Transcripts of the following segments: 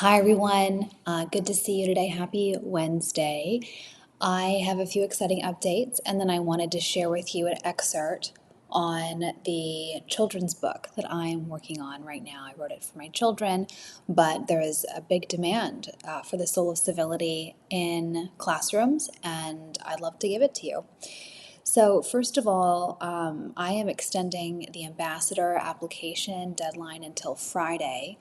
Hi, everyone. Good to see you today. Happy Wednesday. I have a few exciting updates, and then I wanted to share with you an excerpt on the children's book that I am working on right now. I wrote it for my children, but there is a big demand for the Soul of Civility in classrooms, and I'd love to give it to you. So, first of all, I am extending the ambassador application deadline until Friday.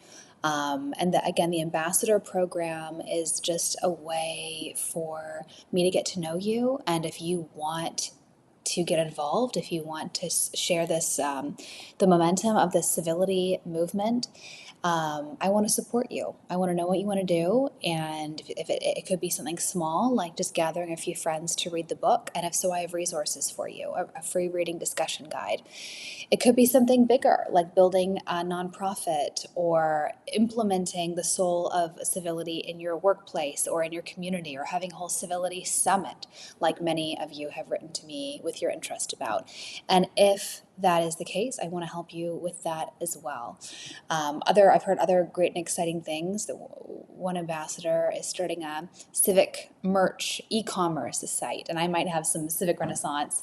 Again, the ambassador program is just a way for me to get to know you. And if you want to get involved, if you want to share this, the momentum of the civility movement, I want to support you. I want to know what you want to do. And if it could be something small, like just gathering a few friends to read the book. And if so, I have resources for you, a free reading discussion guide. It could be something bigger, like building a nonprofit or implementing the soul of civility in your workplace or in your community, or having a whole civility summit, like many of you have written to me with your interest about. And if that is the case, I want to help you with that as well. I've heard other great and exciting things. That one ambassador is starting a civic merch e-commerce site, and I might have some civic renaissance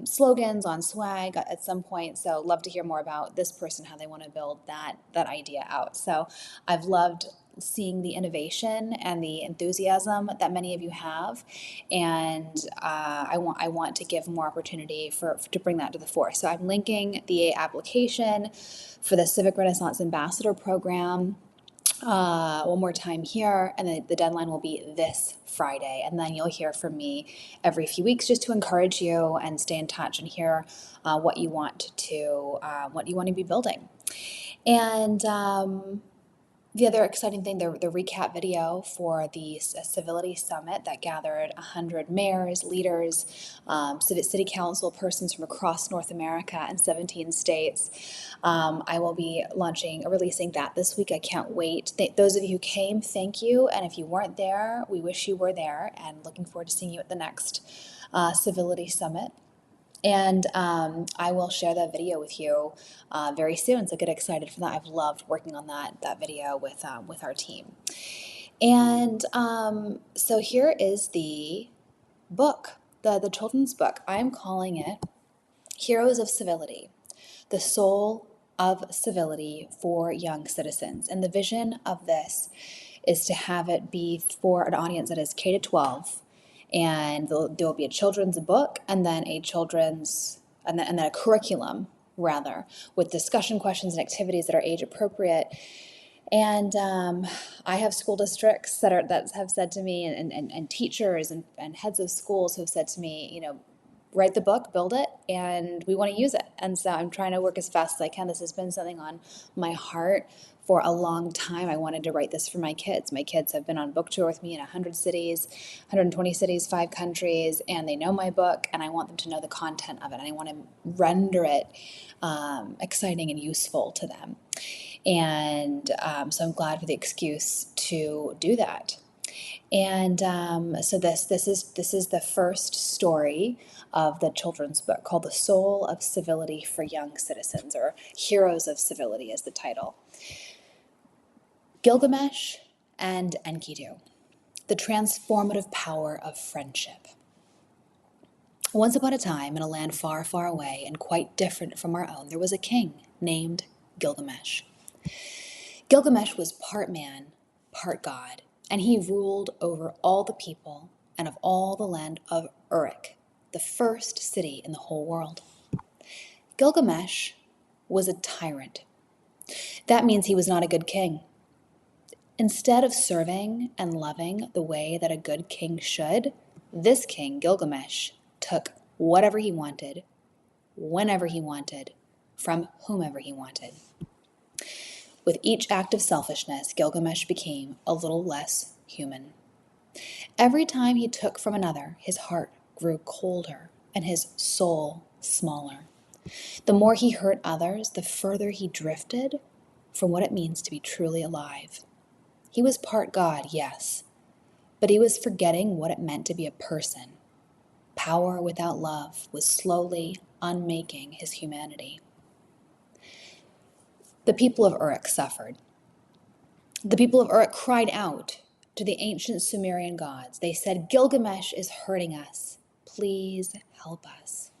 slogans on swag at some point. So love to hear more about this person, how they want to build that idea out. So I've loved seeing the innovation and the enthusiasm that many of you have, and I want to give more opportunity to bring that to the fore. So I'm linking the application for the Civic Renaissance Ambassador Program one more time here, and then the deadline will be this Friday. And then you'll hear from me every few weeks just to encourage you and stay in touch and hear what you want to be building. And the other exciting thing, the recap video for the Civility Summit that gathered 100 mayors, leaders, city council persons from across North America and 17 states. I will be releasing that this week. I can't wait. Those of you who came, thank you. And if you weren't there, we wish you were there, and looking forward to seeing you at the next Civility Summit. And I will share that video with you very soon. So get excited for that. I've loved working on that video with our team. And so here is the book, the children's book. I'm calling it Heroes of Civility, the Soul of Civility for Young Citizens. And the vision of this is to have it be for an audience that is K to 12. And there will be a children's book, and then and then a curriculum, rather, with discussion questions and activities that are age appropriate. And I have school districts that have said to me, and teachers and heads of schools who have said to me, write the book, build it, and we want to use it. And so I'm trying to work as fast as I can. This has been something on my heart for a long time. I wanted to write this for my kids. My kids have been on book tour with me in 100 cities, 120 cities, 5 countries, and they know my book, and I want them to know the content of it, and I want to render it exciting and useful to them. And so I'm glad for the excuse to do that. And so this is the first story of the children's book, called The Soul of Civility for Young Citizens, or Heroes of Civility is the title. Gilgamesh and Enkidu, the transformative power of friendship. Once upon a time, in a land far, far away and quite different from our own, there was a king named Gilgamesh. Gilgamesh was part man, part god, and he ruled over all the people and of all the land of Uruk, the first city in the whole world. Gilgamesh was a tyrant. That means he was not a good king. Instead of serving and loving the way that a good king should, this king, Gilgamesh, took whatever he wanted, whenever he wanted, from whomever he wanted. With each act of selfishness, Gilgamesh became a little less human. Every time he took from another, his heart grew colder and his soul smaller. The more he hurt others, the further he drifted from what it means to be truly alive. He was part God, yes, but he was forgetting what it meant to be a person. Power without love was slowly unmaking his humanity. The people of Uruk suffered. The people of Uruk cried out to the ancient Sumerian gods. They said, Gilgamesh is hurting us. Please help us.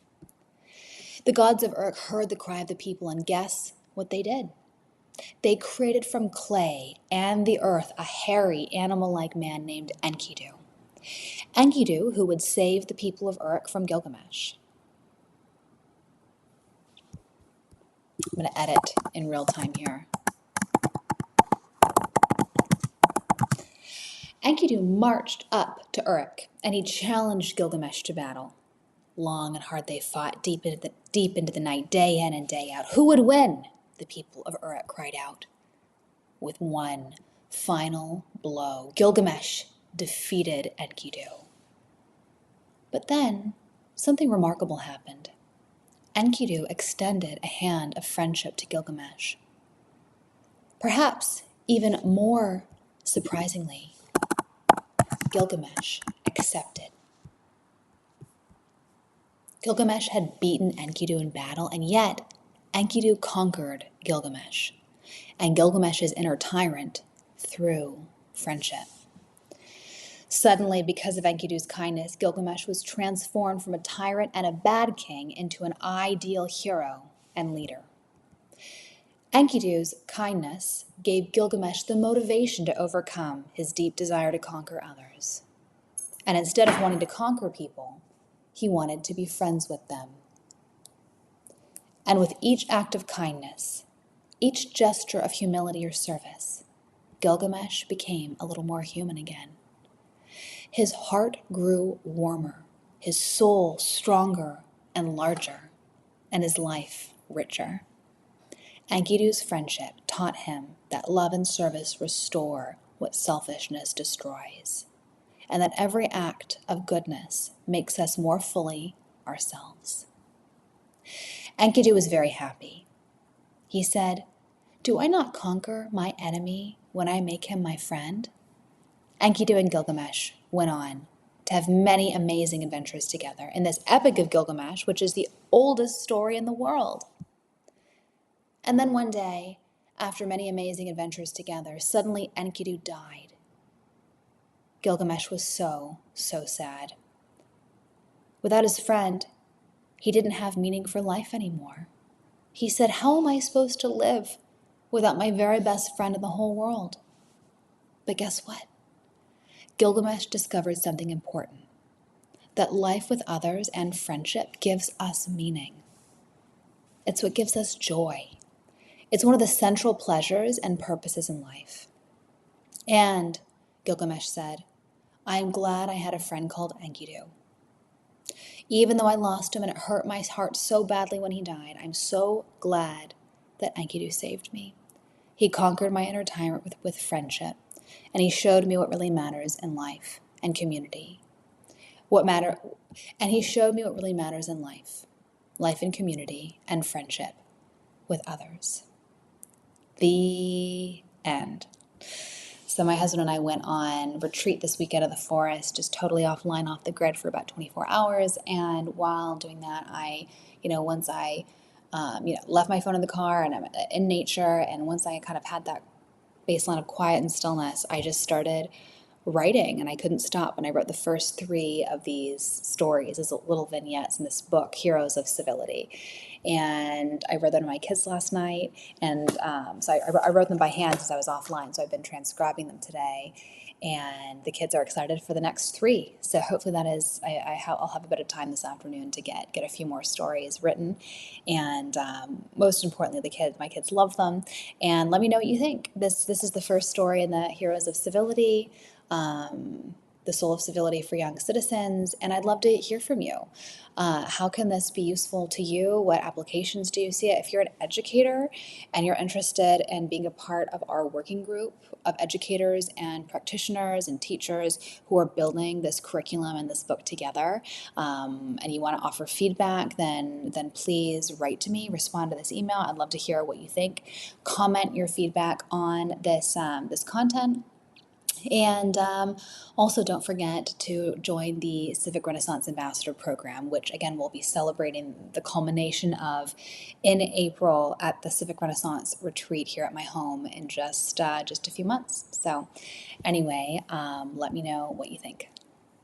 The gods of Uruk heard the cry of the people, and guess what they did? They created from clay and the earth a hairy, animal-like man named Enkidu. Enkidu, who would save the people of Uruk from Gilgamesh. I'm going to edit in real time here. Enkidu marched up to Uruk, and he challenged Gilgamesh to battle. Long and hard they fought, deep into the night, day in and day out. Who would win? The people of Uruk cried out. With one final blow, Gilgamesh defeated Enkidu. But then, something remarkable happened. Enkidu extended a hand of friendship to Gilgamesh. Perhaps even more surprisingly, Gilgamesh accepted. Gilgamesh had beaten Enkidu in battle, and yet Enkidu conquered Gilgamesh and Gilgamesh's inner tyrant through friendship. Suddenly, because of Enkidu's kindness, Gilgamesh was transformed from a tyrant and a bad king into an ideal hero and leader. Enkidu's kindness gave Gilgamesh the motivation to overcome his deep desire to conquer others. And instead of wanting to conquer people, he wanted to be friends with them. And with each act of kindness, each gesture of humility or service, Gilgamesh became a little more human again. His heart grew warmer, his soul stronger and larger, and his life richer. Enkidu's friendship taught him that love and service restore what selfishness destroys, and that every act of goodness makes us more fully ourselves. Enkidu was very happy. He said, "Do I not conquer my enemy when I make him my friend?" Enkidu and Gilgamesh went on to have many amazing adventures together in this epic of Gilgamesh, which is the oldest story in the world. And then one day, after many amazing adventures together, suddenly Enkidu died. Gilgamesh was so sad. Without his friend, he didn't have meaning for life anymore. He said, "How am I supposed to live without my very best friend in the whole world?" But guess what? Gilgamesh discovered something important, that life with others and friendship gives us meaning. It's what gives us joy. It's one of the central pleasures and purposes in life. And, Gilgamesh said, I am glad I had a friend called Enkidu. Even though I lost him and it hurt my heart so badly when he died, I'm so glad that Enkidu saved me. He conquered my inner tyrant with friendship, and he showed me what really matters in life and community. And he showed me what really matters in life and community, and friendship with others. The end. So my husband and I went on retreat this weekend in the forest, just totally offline, off the grid for about 24 hours. And while doing that, once I left my phone in the car and I'm in nature, and once I kind of had that baseline of quiet and stillness, I just started writing, and I couldn't stop. And I wrote the first 3 of these stories as little vignettes in this book, Heroes of Civility. And I read them to my kids last night, and so I wrote them by hand since I was offline, so I've been transcribing them today, and the kids are excited for the next 3. So hopefully that is, I'll have a bit of time this afternoon to get a few more stories written, and most importantly, my kids love them. And let me know what you think. This is the first story in the Heroes of Civility, the Soul of Civility for Young Citizens, and I'd love to hear from you. How can this be useful to you? What applications do you see it? If you're an educator and you're interested in being a part of our working group of educators and practitioners and teachers who are building this curriculum and this book together, and you want to offer feedback, then please write to me, respond to this email. I'd love to hear what you think. Comment your feedback on this content. And also, don't forget to join the Civic Renaissance Ambassador Program, which again we'll be celebrating the culmination of in April at the Civic Renaissance retreat here at my home in just a few months. So, anyway, let me know what you think.